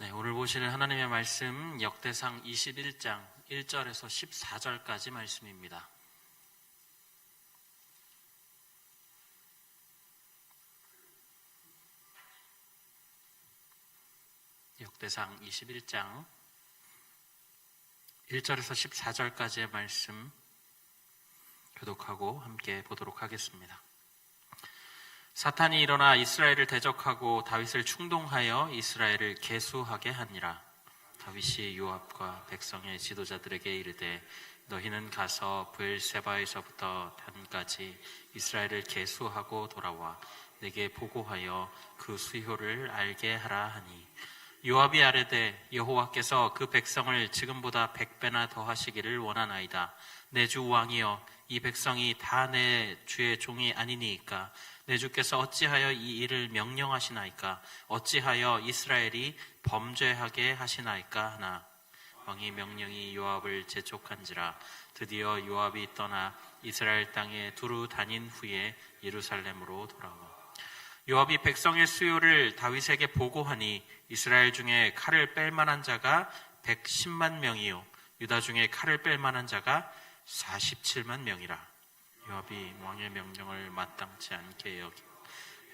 네, 오늘 보시는 하나님의 말씀 역대상 21장 1절에서 14절까지 말씀입니다. 역대상 21장 1절에서 14절까지의 말씀 교독하고 함께 보도록 하겠습니다. 사탄이 일어나 이스라엘을 대적하고 다윗을 충동하여 이스라엘을 계수하게 하니라. 다윗이 요압과 백성의 지도자들에게 이르되 너희는 가서 브엘세바에서부터 단까지 이스라엘을 계수하고 돌아와 내게 보고하여 그 수효를 알게 하라 하니, 요압이 아뢰되 여호와께서 그 백성을 지금보다 100배나 더하시기를 원하나이다. 내 주 왕이여, 이 백성이 다 내 주의 종이 아니니이까 내 주께서 어찌하여 이 일을 명령하시나이까? 어찌하여 이스라엘이 범죄하게 하시나이까 하나, 왕의 명령이 요압을 재촉한지라. 드디어 요압이 떠나 이스라엘 땅에 두루 다닌 후에 예루살렘으로 돌아와 요압이 백성의 수요를 다윗에게 보고하니, 이스라엘 중에 칼을 뺄 만한 자가 110만 명이요 유다 중에 칼을 뺄 만한 자가 47만 명이라. 요압이 왕의 명령을 마땅치 않게 여기고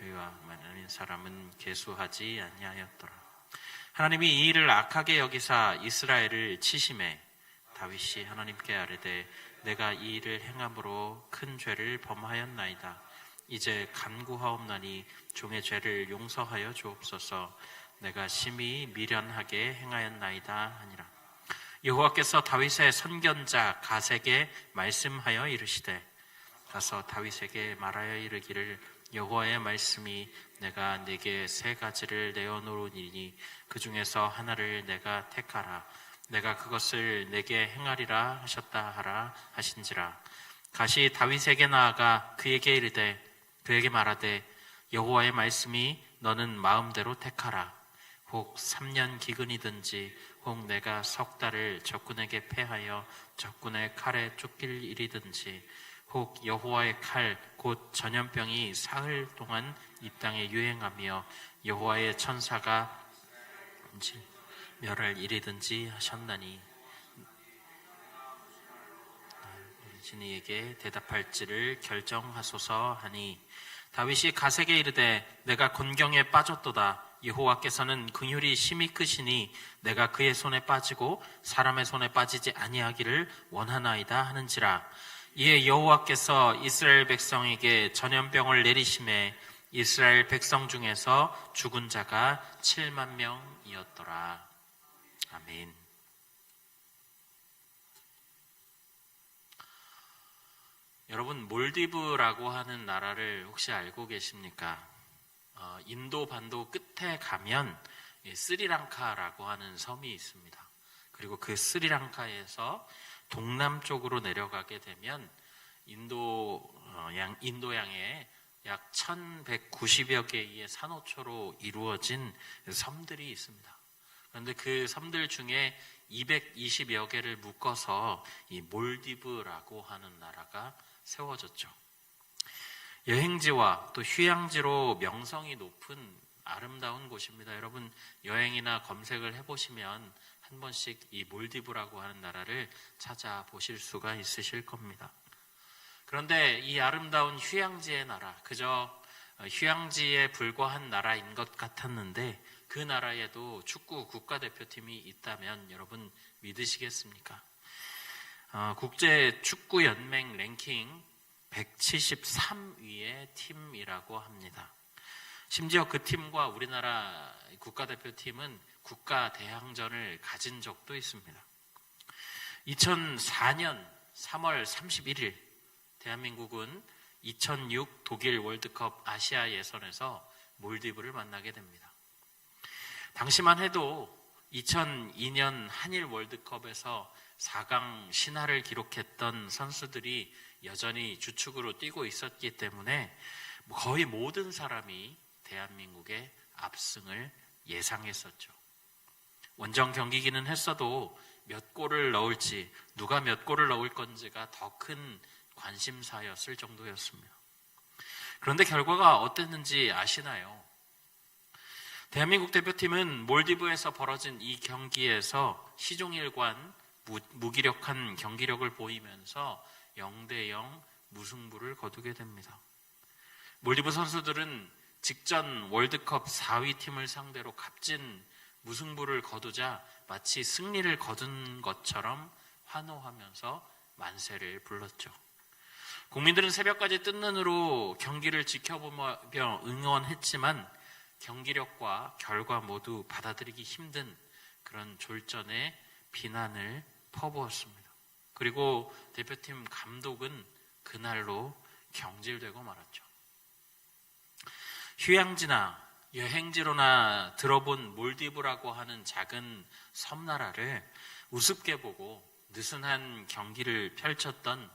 여호와 많은 사람은 계수하지 아니하였더라. 하나님이 이 일을 악하게 여기사 이스라엘을 치심해 다윗이 하나님께 아뢰되 내가 이 일을 행함으로 큰 죄를 범하였나이다. 이제 간구하옵나니 종의 죄를 용서하여 주옵소서. 내가 심히 미련하게 행하였나이다 하니라. 여호와께서 다윗의 선견자 갓에게 말씀하여 이르시되 가서 다윗에게 말하여 이르기를 여호와의 말씀이 내가 네게 세 가지를 내어놓으니 그 중에서 하나를 내가 택하라. 내가 그것을 내게 행하리라 하셨다 하라 하신지라. 갓이 다윗에게 나아가 그에게 이르되 그에게 말하되 여호와의 말씀이 너는 마음대로 택하라. 혹 3년 기근이든지 혹 내가 석 달을 적군에게 패하여 적군의 칼에 쫓길 일이든지 혹 여호와의 칼 곧 전염병이 사흘 동안 이 땅에 유행하며 여호와의 천사가 멸할 일이든지 하셨나니 신이에게 대답할지를 결정하소서 하니, 다윗이 갓에게 이르되 내가 곤경에 빠졌도다. 여호와께서는 긍휼이 심히 크시니 내가 그의 손에 빠지고 사람의 손에 빠지지 아니하기를 원하나이다 하는지라. 이에 여호와께서 이스라엘 백성에게 전염병을 내리심에 이스라엘 백성 중에서 죽은 자가 7만 명이었더라. 아멘. 여러분, 몰디브라고 하는 나라를 혹시 알고 계십니까? 인도 반도 끝에 가면 스리랑카라고 하는 섬이 있습니다. 그리고 그 스리랑카에서 동남쪽으로 내려가게 되면 인도양에 약 1190여 개의 산호초로 이루어진 섬들이 있습니다. 그런데 그 섬들 중에 220여 개를 묶어서 이 몰디브라고 하는 나라가 세워졌죠. 여행지와 또 휴양지로 명성이 높은 아름다운 곳입니다. 여러분, 여행이나 검색을 해보시면 한 번씩 이 몰디브라고 하는 나라를 찾아보실 수가 있으실 겁니다. 그런데 이 아름다운 휴양지의 나라, 그저 휴양지에 불과한 나라인 것 같았는데 그 나라에도 축구 국가대표팀이 있다면 여러분 믿으시겠습니까? 국제 축구 연맹 랭킹 173위의 팀이라고 합니다. 심지어 그 팀과 우리나라 국가대표팀은 국가대항전을 가진 적도 있습니다. 2004년 3월 31일 대한민국은 2006 독일 월드컵 아시아 예선에서 몰디브를 만나게 됩니다. 당시만 해도 2002년 한일 월드컵에서 4강 신화를 기록했던 선수들이 여전히 주축으로 뛰고 있었기 때문에 거의 모든 사람이 대한민국의 압승을 예상했었죠. 원정 경기기는 했어도 몇 골을 넣을지, 누가 몇 골을 넣을 건지가 더 큰 관심사였을 정도였습니다. 그런데 결과가 어땠는지 아시나요? 대한민국 대표팀은 몰디브에서 벌어진 이 경기에서 시종일관 무기력한 경기력을 보이면서 0대0 무승부를 거두게 됩니다. 몰디브 선수들은 직전 월드컵 4위 팀을 상대로 값진 무승부를 거두자 마치 승리를 거둔 것처럼 환호하면서 만세를 불렀죠. 국민들은 새벽까지 뜬 눈으로 경기를 지켜보며 응원했지만 경기력과 결과 모두 받아들이기 힘든 그런 졸전에 비난을 퍼부었습니다. 그리고 대표팀 감독은 그날로 경질되고 말았죠. 휴양지나 여행지로나 들어본 몰디브라고 하는 작은 섬나라를 우습게 보고 느슨한 경기를 펼쳤던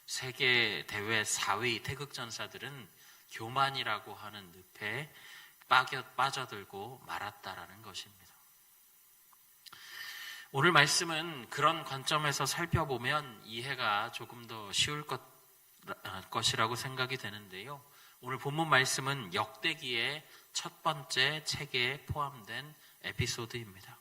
세계 대회 4위 태극전사들은 교만이라고 하는 늪에 빠져들고 말았다라는 것입니다. 오늘 말씀은 그런 관점에서 살펴보면 이해가 조금 더 쉬울 것이라고 생각이 되는데요. 오늘 본문 말씀은 역대기의 첫 번째 책에 포함된 에피소드입니다.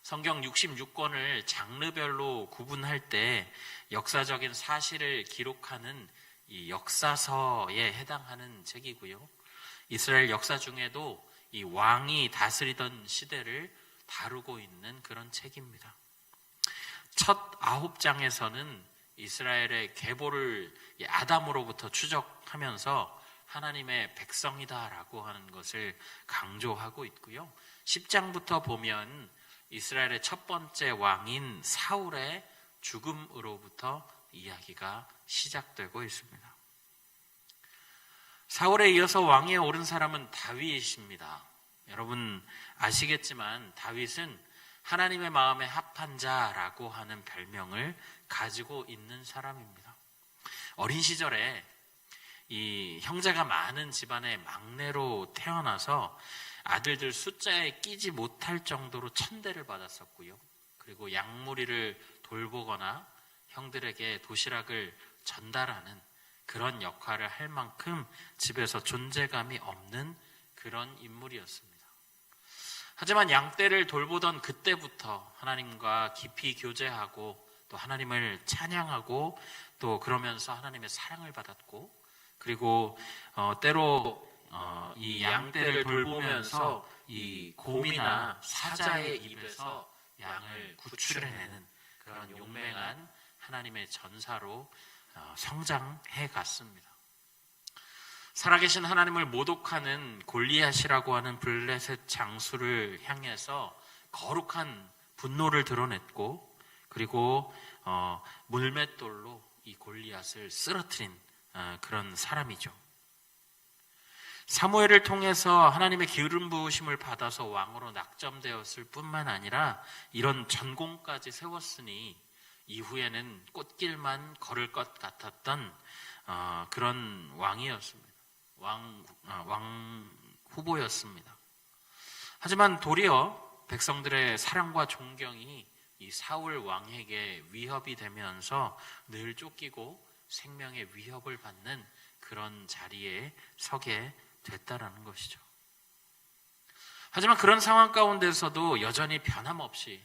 성경 66권을 장르별로 구분할 때 역사적인 사실을 기록하는 이 역사서에 해당하는 책이고요. 이스라엘 역사 중에도 이 왕이 다스리던 시대를 다루고 있는 그런 책입니다. 첫 9장에서는 이스라엘의 계보를 아담으로부터 추적하면서 하나님의 백성이다라고 하는 것을 강조하고 있고요. 10장부터 보면 이스라엘의 첫 번째 왕인 사울의 죽음으로부터 이야기가 시작되고 있습니다. 사울에 이어서 왕위에 오른 사람은 다윗입니다. 여러분 아시겠지만 다윗은 하나님의 마음에 합한 자라고 하는 별명을 가지고 있는 사람입니다. 어린 시절에 이 형제가 많은 집안의 막내로 태어나서 아들들 숫자에 끼지 못할 정도로 천대를 받았었고요. 그리고 양무리를 돌보거나 형들에게 도시락을 전달하는 그런 역할을 할 만큼 집에서 존재감이 없는 그런 인물이었습니다. 하지만 양떼를 돌보던 그때부터 하나님과 깊이 교제하고 또 하나님을 찬양하고 또 그러면서 하나님의 사랑을 받았고 그리고 때로 이 양떼를 돌보면서 이 곰이나 사자의 입에서 양을 구출해내는 그런 용맹한 하나님의 전사로 성장해 갔습니다. 살아계신 하나님을 모독하는 골리앗이라고 하는 블레셋 장수를 향해서 거룩한 분노를 드러냈고 그리고 물맷돌로 이 골리앗을 쓰러뜨린 그런 사람이죠. 사무엘을 통해서 하나님의 기름 부으심을 받아서 왕으로 낙점되었을 뿐만 아니라 이런 전공까지 세웠으니 이후에는 꽃길만 걸을 것 같았던 그런 왕이었습니다. 왕 후보였습니다. 하지만 도리어 백성들의 사랑과 존경이 이 사울 왕에게 위협이 되면서 늘 쫓기고 생명의 위협을 받는 그런 자리에 서게 됐다라는 것이죠. 하지만 그런 상황 가운데서도 여전히 변함없이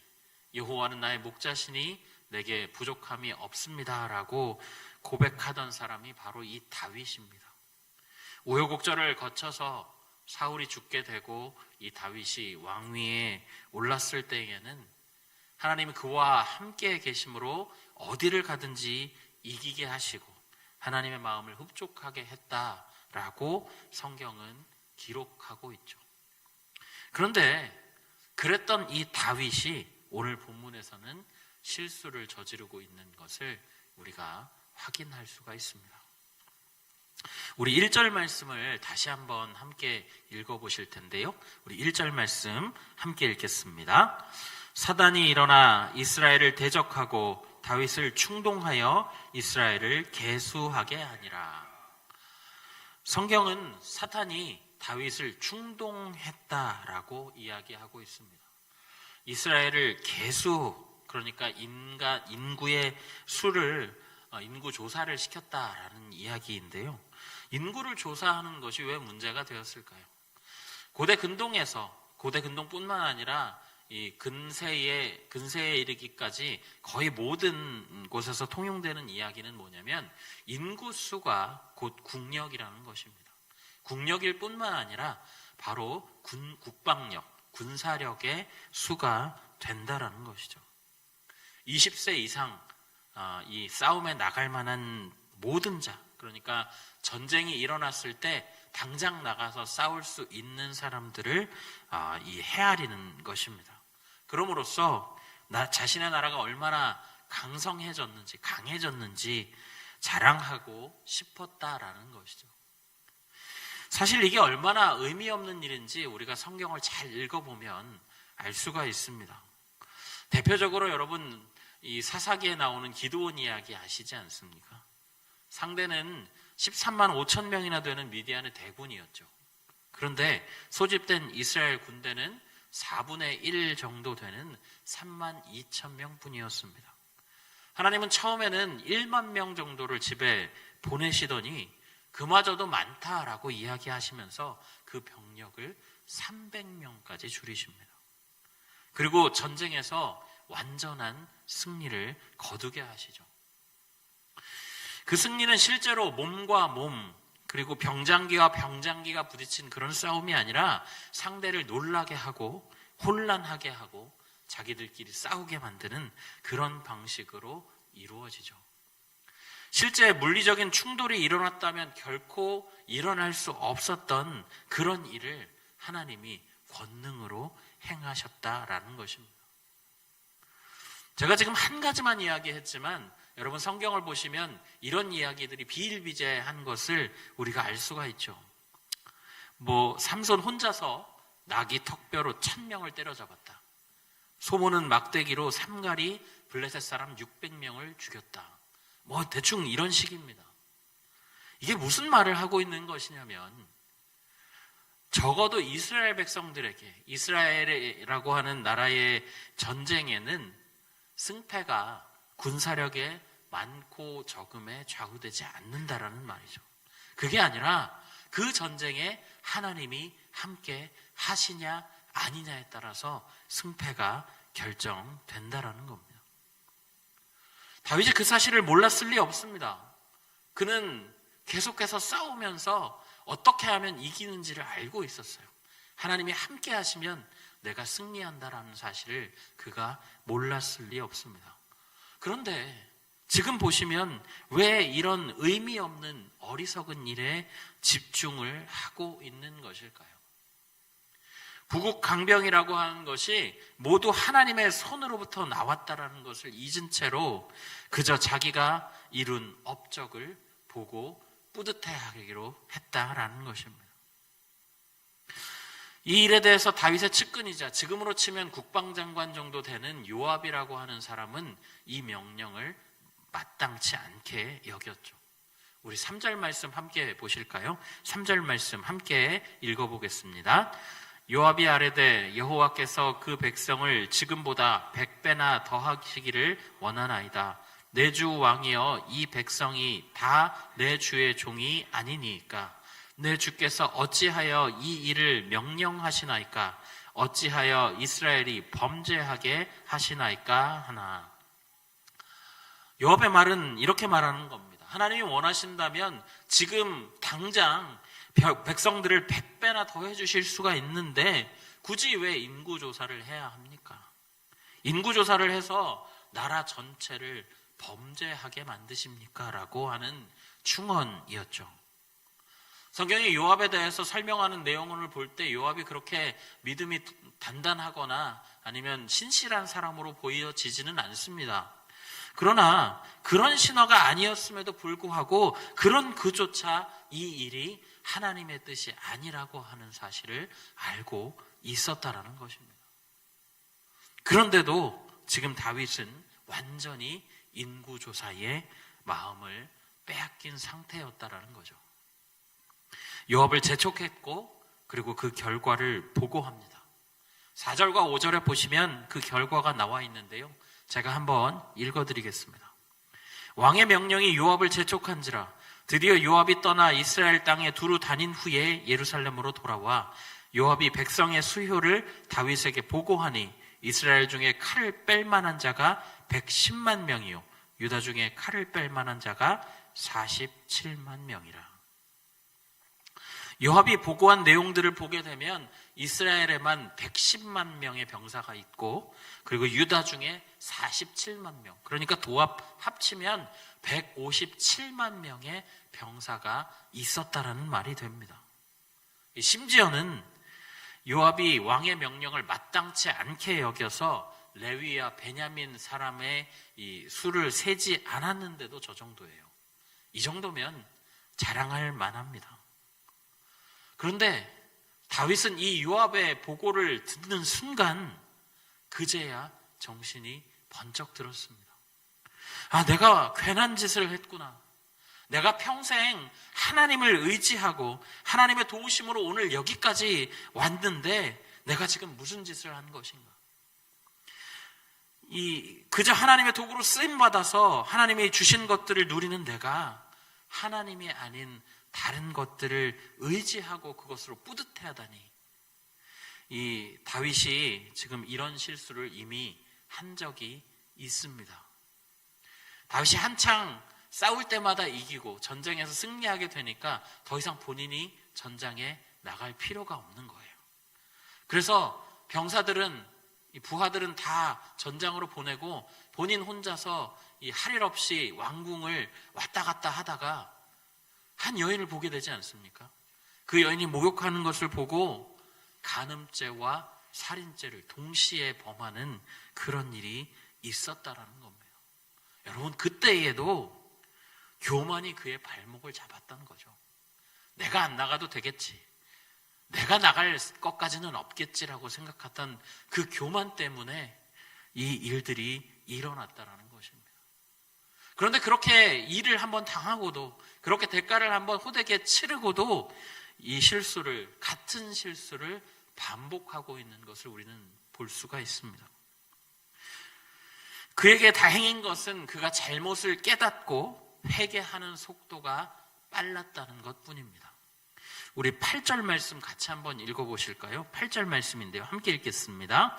여호와는 나의 목자시니 내게 부족함이 없습니다라고 고백하던 사람이 바로 이 다윗입니다. 우여곡절을 거쳐서 사울이 죽게 되고 이 다윗이 왕위에 올랐을 때에는 하나님이 그와 함께 계심으로 어디를 가든지 이기게 하시고 하나님의 마음을 흡족하게 했다라고 성경은 기록하고 있죠. 그런데 그랬던 이 다윗이 오늘 본문에서는 실수를 저지르고 있는 것을 우리가 확인할 수가 있습니다. 우리 1절 말씀을 다시 한번 함께 읽어보실 텐데요. 우리 1절 말씀 함께 읽겠습니다. 사단이 일어나 이스라엘을 대적하고 다윗을 충동하여 이스라엘을 계수하게 하니라. 성경은 사탄이 다윗을 충동했다라고 이야기하고 있습니다. 이스라엘을 계수, 그러니까 인구의 수를 인구 조사를 시켰다라는 이야기인데요. 인구를 조사하는 것이 왜 문제가 되었을까요? 고대 근동에서 고대 근동뿐만 아니라 이 근세에 이르기까지 거의 모든 곳에서 통용되는 이야기는 뭐냐면 인구수가 곧 국력이라는 것입니다. 국력일 뿐만 아니라 바로 국방력, 군사력의 수가 된다라는 것이죠. 20세 이상 이 싸움에 나갈 만한 모든 자, 그러니까 전쟁이 일어났을 때 당장 나가서 싸울 수 있는 사람들을 헤아리는 것입니다. 그럼으로써 자신의 나라가 얼마나 강해졌는지 자랑하고 싶었다라는 것이죠. 사실 이게 얼마나 의미 없는 일인지 우리가 성경을 잘 읽어보면 알 수가 있습니다. 대표적으로 여러분 이 사사기에 나오는 기드온 이야기 아시지 않습니까? 상대는 13만 5천 명이나 되는 미디안의 대군이었죠. 그런데 소집된 이스라엘 군대는 4분의 1 정도 되는 3만 2천 명뿐이었습니다. 하나님은 처음에는 1만 명 정도를 집에 보내시더니 그마저도 많다라고 이야기하시면서 그 병력을 300명까지 줄이십니다. 그리고 전쟁에서 완전한 승리를 거두게 하시죠. 그 승리는 실제로 몸과 몸, 그리고 병장기와 병장기가 부딪힌 그런 싸움이 아니라 상대를 놀라게 하고 혼란하게 하고 자기들끼리 싸우게 만드는 그런 방식으로 이루어지죠. 실제 물리적인 충돌이 일어났다면 결코 일어날 수 없었던 그런 일을 하나님이 권능으로 행하셨다라는 것입니다. 제가 지금 한 가지만 이야기했지만 여러분 성경을 보시면 이런 이야기들이 비일비재한 것을 우리가 알 수가 있죠. 삼손 혼자서 나귀 턱뼈로 1000명을 때려잡았다. 소모는 막대기로 삼가리 블레셋 사람 600명을 죽였다. 대충 이런 식입니다. 이게 무슨 말을 하고 있는 것이냐면 적어도 이스라엘 백성들에게 이스라엘이라고 하는 나라의 전쟁에는 승패가 군사력의 많고 적음에 좌우되지 않는다라는 말이죠. 그게 아니라 그 전쟁에 하나님이 함께 하시냐 아니냐에 따라서 승패가 결정된다라는 겁니다. 다윗이 그 사실을 몰랐을 리 없습니다. 그는 계속해서 싸우면서 어떻게 하면 이기는지를 알고 있었어요. 하나님이 함께 하시면 내가 승리한다라는 사실을 그가 몰랐을 리 없습니다. 그런데 지금 보시면 왜 이런 의미 없는 어리석은 일에 집중을 하고 있는 것일까요? 부국강병이라고 하는 것이 모두 하나님의 손으로부터 나왔다라는 것을 잊은 채로 그저 자기가 이룬 업적을 보고 뿌듯해하기로 했다라는 것입니다. 이 일에 대해서 다윗의 측근이자 지금으로 치면 국방장관 정도 되는 요압이라고 하는 사람은 이 명령을 마땅치 않게 여겼죠. 우리 3절 말씀 함께 보실까요? 3절 말씀 함께 읽어보겠습니다. 요압이 아뢰되 여호와께서 그 백성을 지금보다 100배나 더하시기를 원하나이다. 내 주 왕이여 이 백성이 다 내 주의 종이 아니니까 내 주께서 어찌하여 이 일을 명령하시나이까? 어찌하여 이스라엘이 범죄하게 하시나이까 하나. 요압의 말은 이렇게 말하는 겁니다. 하나님이 원하신다면 지금 당장 백성들을 100배나 더 해주실 수가 있는데 굳이 왜 인구조사를 해야 합니까? 인구조사를 해서 나라 전체를 범죄하게 만드십니까? 라고 하는 충언이었죠. 성경이 요압에 대해서 설명하는 내용을 볼 때 요압이 그렇게 믿음이 단단하거나 아니면 신실한 사람으로 보여지지는 않습니다. 그러나 그런 신화가 아니었음에도 불구하고 그런 그조차 이 일이 하나님의 뜻이 아니라고 하는 사실을 알고 있었다라는 것입니다. 그런데도 지금 다윗은 완전히 인구조사에 마음을 빼앗긴 상태였다라는 거죠. 요압을 재촉했고 그리고 그 결과를 보고합니다. 4절과 5절에 보시면 그 결과가 나와 있는데요. 제가 한번 읽어드리겠습니다. 왕의 명령이 요압을 재촉한지라 드디어 요압이 떠나 이스라엘 땅에 두루 다닌 후에 예루살렘으로 돌아와 요압이 백성의 수효를 다윗에게 보고하니 이스라엘 중에 칼을 뺄 만한 자가 110만 명이요 유다 중에 칼을 뺄 만한 자가 47만 명이라. 요압이 보고한 내용들을 보게 되면 이스라엘에만 110만 명의 병사가 있고, 그리고 유다 중에 47만 명, 그러니까 도합 합치면 157만 명의 병사가 있었다라는 말이 됩니다. 심지어는 요압이 왕의 명령을 마땅치 않게 여겨서 레위와 베냐민 사람의 이 수를 세지 않았는데도 저 정도예요. 이 정도면 자랑할 만합니다. 그런데 다윗은 이 요압의 보고를 듣는 순간 그제야 정신이 번쩍 들었습니다. 아, 내가 괜한 짓을 했구나. 내가 평생 하나님을 의지하고 하나님의 도우심으로 오늘 여기까지 왔는데 내가 지금 무슨 짓을 한 것인가? 그저 하나님의 도구로 쓰임받아서 하나님이 주신 것들을 누리는 내가 하나님이 아닌 다른 것들을 의지하고 그것으로 뿌듯해하다니. 이 다윗이 지금 이런 실수를 이미 한 적이 있습니다. 다윗이 한창 싸울 때마다 이기고 전쟁에서 승리하게 되니까 더 이상 본인이 전장에 나갈 필요가 없는 거예요. 그래서 병사들은, 부하들은 다 전장으로 보내고 본인 혼자서 할 일 없이 왕궁을 왔다 갔다 하다가 한 여인을 보게 되지 않습니까? 그 여인이 목욕하는 것을 보고 간음죄와 살인죄를 동시에 범하는 그런 일이 있었다라는 겁니다. 여러분, 그때에도 교만이 그의 발목을 잡았던 거죠. 내가 안 나가도 되겠지, 내가 나갈 것까지는 없겠지라고 생각했던 그 교만 때문에 이 일들이 일어났다라는 것입니다. 그런데 그렇게 일을 한번 당하고도, 그렇게 대가를 한번 호되게 치르고도 이 실수를, 같은 실수를 반복하고 있는 것을 우리는 볼 수가 있습니다. 그에게 다행인 것은 그가 잘못을 깨닫고 회개하는 속도가 빨랐다는 것뿐입니다. 우리 8절 말씀 같이 한번 읽어보실까요? 8절 말씀인데요, 함께 읽겠습니다.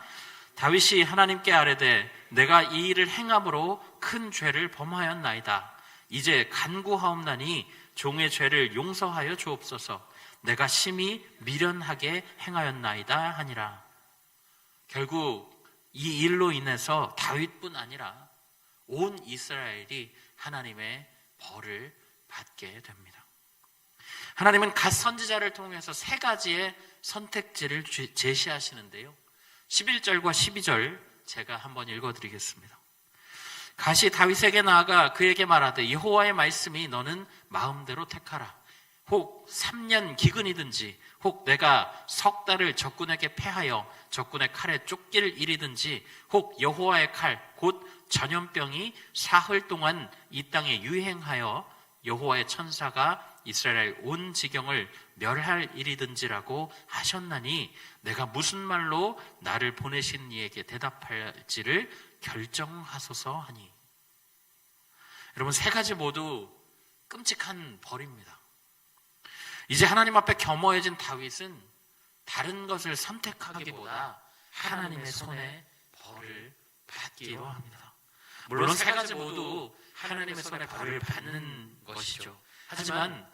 다윗이 하나님께 아뢰되 내가 이 일을 행함으로 큰 죄를 범하였나이다. 이제 간구하옵나니 종의 죄를 용서하여 주옵소서. 내가 심히 미련하게 행하였나이다 하니라. 결국 이 일로 인해서 다윗뿐 아니라 온 이스라엘이 하나님의 벌을 받게 됩니다. 하나님은 갓 선지자를 통해서 세 가지의 선택지를 제시하시는데요, 11절과 12절 제가 한번 읽어드리겠습니다. 갓이 다윗에게 나아가 그에게 말하되 여호와의 말씀이 너는 마음대로 택하라. 혹 3년 기근이든지 혹 내가 석 달을 적군에게 패하여 적군의 칼에 쫓길 일이든지 혹 여호와의 칼 곧 전염병이 사흘 동안 이 땅에 유행하여 여호와의 천사가 이스라엘 온 지경을 멸할 일이든지라고 하셨나니 내가 무슨 말로 나를 보내신 이에게 대답할지를 결정하소서 하니. 여러분, 세 가지 모두 끔찍한 벌입니다. 이제 하나님 앞에 겸허해진 다윗은 다른 것을 선택하기보다 하나님의 손에 벌을 받기로 합니다. 물론 세 가지 모두 하나님의 손에 벌을 받는 것이죠. 하지만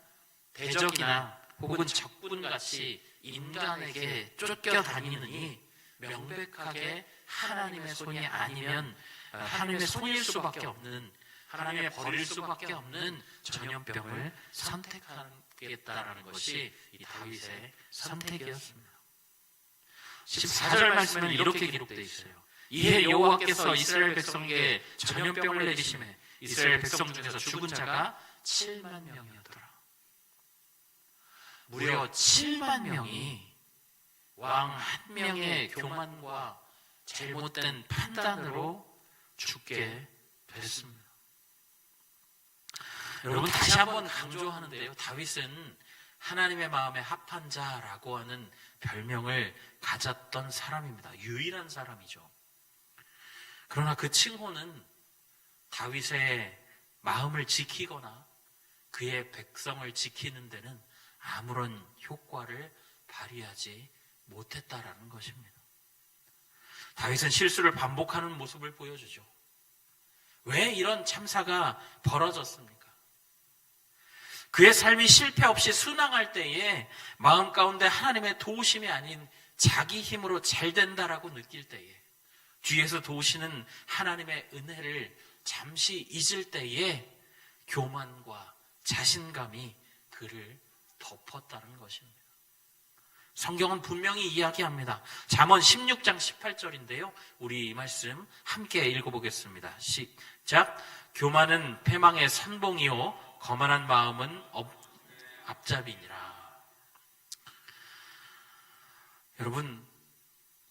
대적이나 혹은 적군같이 인간에게 쫓겨다니느니 명백하게 하나님의 손이 아니면 하나님의 손일 수밖에 없는, 하나님의 벌일 수밖에 없는 전염병을 선택하겠다라는 것이 이 다윗의 선택이었습니다. 14절 말씀은 이렇게 기록되어 있어요. 이에 여호와께서 이스라엘 백성에게 전염병을 내리심에 이스라엘 백성 중에서 죽은 자가 7만 명이었더라. 무려 7만 명이 왕 한 명의 교만과 잘못된 판단으로 죽게 됐습니다. 여러분, 다시 한번 강조하는데요, 다윗은 하나님의 마음에 합한 자라고 하는 별명을 가졌던 사람입니다. 유일한 사람이죠. 그러나 그 칭호는 다윗의 마음을 지키거나 그의 백성을 지키는 데는 아무런 효과를 발휘하지 못했다라는 것입니다. 다윗은 실수를 반복하는 모습을 보여주죠. 왜 이런 참사가 벌어졌습니까? 그의 삶이 실패 없이 순항할 때에 마음 가운데 하나님의 도우심이 아닌 자기 힘으로 잘 된다라고 느낄 때에, 뒤에서 도우시는 하나님의 은혜를 잠시 잊을 때에 교만과 자신감이 그를 덮었다는 것입니다. 성경은 분명히 이야기합니다. 잠언 16장 18절인데요. 우리 이 말씀 함께 읽어보겠습니다. 시작. 교만은 패망의 선봉이요 거만한 마음은 앞잡이니라. 여러분,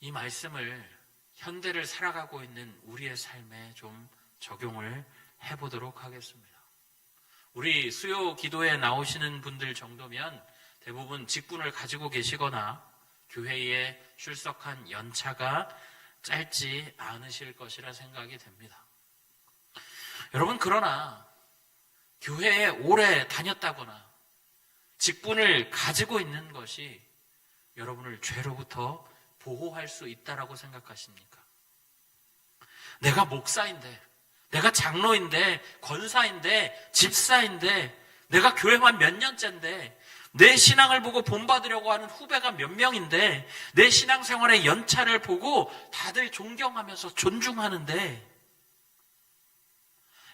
이 말씀을 현대를 살아가고 있는 우리의 삶에 좀 적용을 해보도록 하겠습니다. 우리 수요 기도에 나오시는 분들 정도면 대부분 직분을 가지고 계시거나 교회에 출석한 연차가 짧지 않으실 것이라 생각이 됩니다. 여러분, 그러나 교회에 오래 다녔다거나 직분을 가지고 있는 것이 여러분을 죄로부터 보호할 수 있다라고 생각하십니까? 내가 목사인데, 내가 장로인데, 권사인데, 집사인데, 내가 교회만 몇 년째인데, 내 신앙을 보고 본받으려고 하는 후배가 몇 명인데, 내 신앙생활의 연차를 보고 다들 존경하면서 존중하는데,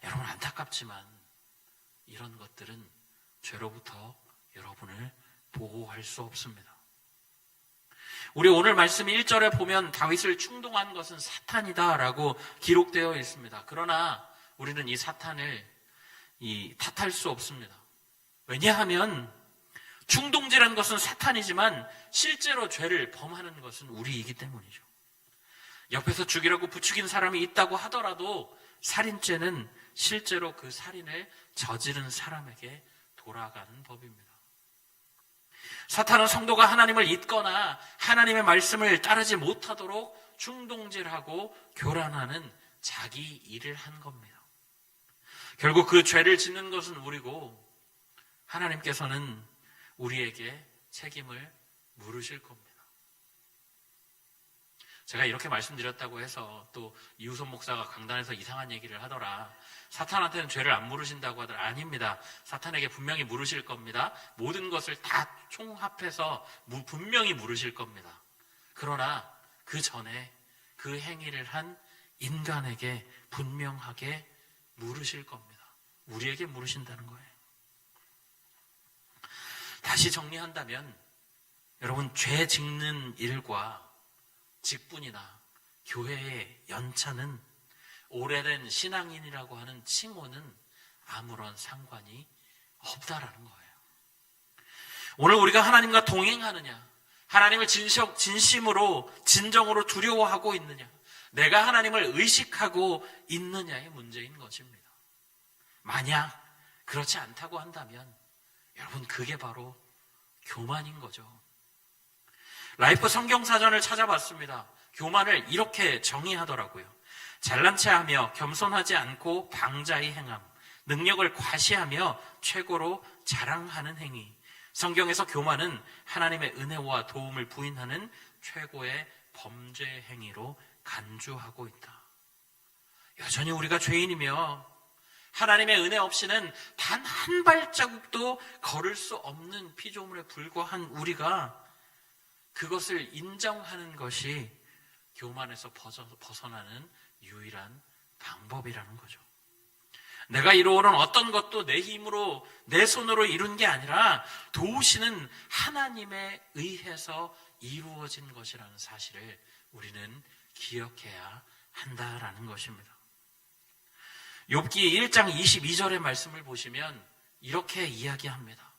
여러분, 안타깝지만 이런 것들은 죄로부터 여러분을 보호할 수 없습니다. 우리 오늘 말씀 1절에 보면 다윗을 충동한 것은 사탄이다라고 기록되어 있습니다. 그러나 우리는 이 사탄을 탓할 수 없습니다. 왜냐하면 충동질한 것은 사탄이지만 실제로 죄를 범하는 것은 우리이기 때문이죠. 옆에서 죽이라고 부추긴 사람이 있다고 하더라도 살인죄는 실제로 그 살인을 저지른 사람에게 돌아가는 법입니다. 사탄은 성도가 하나님을 잊거나 하나님의 말씀을 따르지 못하도록 충동질하고 교란하는 자기 일을 한 겁니다. 결국 그 죄를 짓는 것은 우리고 하나님께서는 우리에게 책임을 물으실 겁니다. 제가 이렇게 말씀드렸다고 해서 또 이우선 목사가 강단에서 이상한 얘기를 하더라, 사탄한테는 죄를 안 물으신다고 하더라. 아닙니다. 사탄에게 분명히 물으실 겁니다. 모든 것을 다 총합해서 분명히 물으실 겁니다. 그러나 그 전에 그 행위를 한 인간에게 분명하게 물으실 겁니다. 우리에게 물으신다는 거예요. 다시 정리한다면 여러분, 죄 짓는 일과 직분이나 교회의 연차는 오래된 신앙인이라고 하는 칭호는 아무런 상관이 없다라는 거예요. 오늘 우리가 하나님과 동행하느냐, 하나님을 진심으로 진정으로 두려워하고 있느냐, 내가 하나님을 의식하고 있느냐의 문제인 것입니다. 만약 그렇지 않다고 한다면 여러분, 그게 바로 교만인 거죠. 라이프 성경사전을 찾아봤습니다. 교만을 이렇게 정의하더라고요. 잘난 체하며 겸손하지 않고 방자히 행함, 능력을 과시하며 최고로 자랑하는 행위. 성경에서 교만은 하나님의 은혜와 도움을 부인하는 최고의 범죄 행위로 간주하고 있다. 여전히 우리가 죄인이며 하나님의 은혜 없이는 단 한 발자국도 걸을 수 없는 피조물에 불과한 우리가 그것을 인정하는 것이 교만에서 벗어나는 유일한 방법이라는 거죠. 내가 이루어온 어떤 것도 내 힘으로, 내 손으로 이룬 게 아니라 도우시는 하나님에 의해서 이루어진 것이라는 사실을 우리는 기억해야 한다라는 것입니다. 욥기 1장 22절의 말씀을 보시면 이렇게 이야기합니다.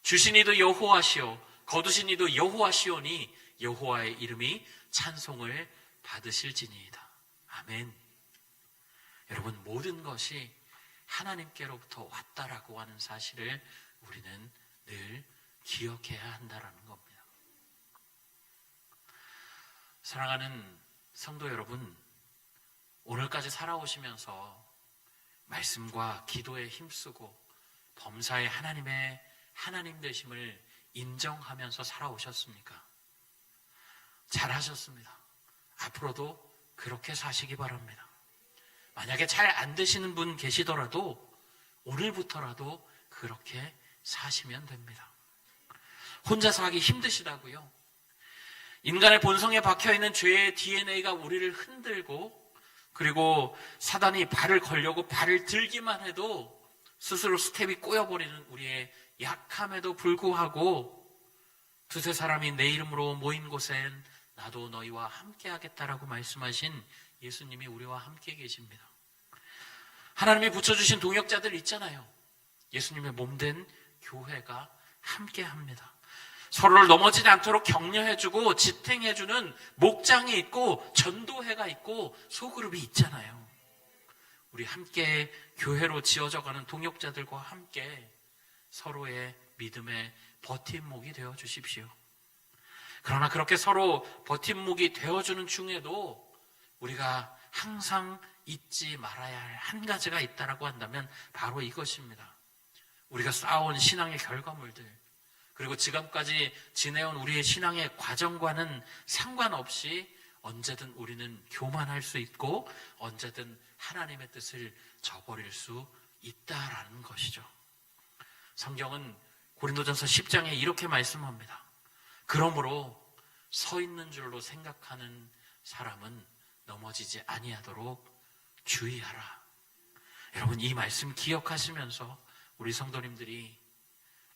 주신 이도 여호와시오, 거두신 이도 여호와시오니 여호와의 이름이 찬송을 받으실지니이다. 아멘. 여러분, 모든 것이 하나님께로부터 왔다라고 하는 사실을 우리는 늘 기억해야 한다라는 겁니다. 사랑하는 성도 여러분, 오늘까지 살아오시면서 말씀과 기도에 힘쓰고 범사의 하나님의 하나님 되심을 인정하면서 살아오셨습니까? 잘하셨습니다. 앞으로도 그렇게 사시기 바랍니다. 만약에 잘 안 되시는 분 계시더라도 오늘부터라도 그렇게 사시면 됩니다. 혼자서 하기 힘드시다고요? 인간의 본성에 박혀있는 죄의 DNA가 우리를 흔들고, 그리고 사단이 발을 걸려고 발을 들기만 해도 스스로 스텝이 꼬여버리는 우리의 약함에도 불구하고 두세 사람이 내 이름으로 모인 곳엔 나도 너희와 함께 하겠다라고 말씀하신 예수님이 우리와 함께 계십니다. 하나님이 붙여주신 동역자들 있잖아요. 예수님의 몸된 교회가 함께 합니다. 서로를 넘어지지 않도록 격려해주고 지탱해주는 목장이 있고 전도회가 있고 소그룹이 있잖아요. 우리 함께 교회로 지어져가는 동역자들과 함께 서로의 믿음의 버팀목이 되어 주십시오. 그러나 그렇게 서로 버팀목이 되어주는 중에도 우리가 항상 잊지 말아야 할 한 가지가 있다라고 한다면 바로 이것입니다. 우리가 쌓아온 신앙의 결과물들, 그리고 지금까지 지내온 우리의 신앙의 과정과는 상관없이 언제든 우리는 교만할 수 있고 언제든 하나님의 뜻을 저버릴 수 있다라는 것이죠. 성경은 고린도전서 10장에 이렇게 말씀합니다. 그러므로 서 있는 줄로 생각하는 사람은 넘어지지 아니하도록 주의하라. 여러분, 이 말씀 기억하시면서 우리 성도님들이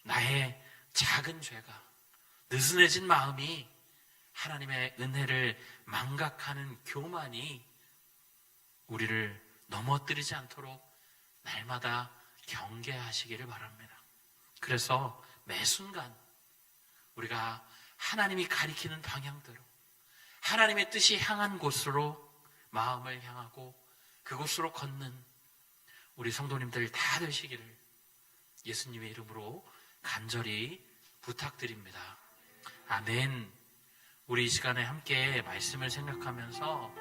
나의 작은 죄가, 느슨해진 마음이 하나님의 은혜를 망각하는 교만이 우리를 넘어뜨리지 않도록 날마다 경계하시기를 바랍니다. 그래서 매 순간 우리가 하나님이 가리키는 방향대로 하나님의 뜻이 향한 곳으로 마음을 향하고 그곳으로 걷는 우리 성도님들 다 되시기를 예수님의 이름으로 간절히 부탁드립니다. 아멘. 우리 이 시간에 함께 말씀을 생각하면서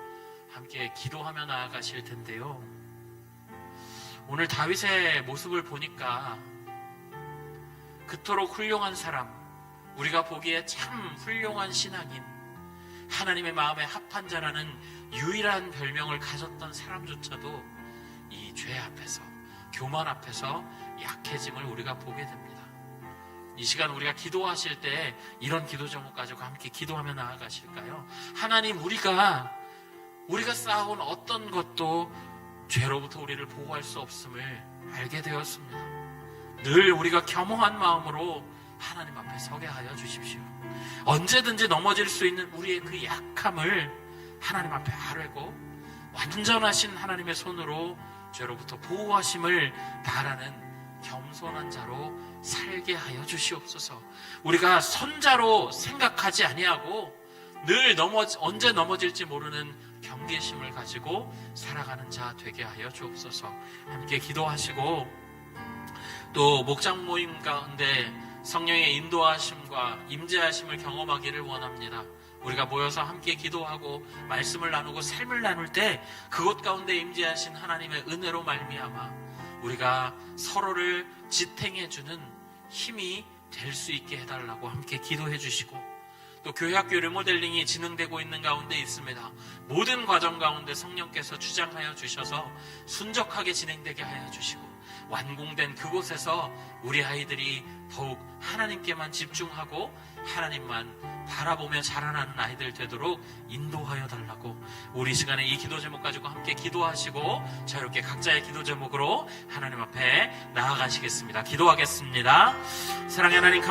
함께 기도하며 나아가실 텐데요. 오늘 다윗의 모습을 보니까 그토록 훌륭한 사람, 우리가 보기에 참 훌륭한 신앙인, 하나님의 마음에 합한 자라는 유일한 별명을 가졌던 사람조차도 이 죄 앞에서, 교만 앞에서 약해짐을 우리가 보게 됩니다. 이 시간 우리가 기도하실 때 이런 기도 제목 가지고 함께 기도하며 나아가실까요? 하나님, 우리가 쌓아온 어떤 것도 죄로부터 우리를 보호할 수 없음을 알게 되었습니다. 늘 우리가 겸허한 마음으로 하나님 앞에 서게 하여 주십시오. 언제든지 넘어질 수 있는 우리의 그 약함을 하나님 앞에 아뢰고 완전하신 하나님의 손으로 죄로부터 보호하심을 바라는 겸손한 자로 살게 하여 주시옵소서. 우리가 선자로 생각하지 아니하고 늘 언제 넘어질지 모르는 경계심을 가지고 살아가는 자 되게 하여 주옵소서. 함께 기도하시고 또 목장 모임 가운데 성령의 인도하심과 임재하심을 경험하기를 원합니다. 우리가 모여서 함께 기도하고 말씀을 나누고 삶을 나눌 때 그곳 가운데 임재하신 하나님의 은혜로 말미암아 우리가 서로를 지탱해주는 힘이 될 수 있게 해달라고 함께 기도해 주시고, 또 교회학교 리모델링이 진행되고 있는 가운데 있습니다. 모든 과정 가운데 성령께서 주장하여 주셔서 순적하게 진행되게 하여 주시고, 완공된 그곳에서 우리 아이들이 더욱 하나님께만 집중하고 하나님만 바라보며 자라나는 아이들 되도록 인도하여 달라고 우리 시간에 이 기도 제목 가지고 함께 기도하시고 자유롭게 각자의 기도 제목으로 하나님 앞에 나아가시겠습니다. 기도하겠습니다. 사랑의 하나님, 감사합니다.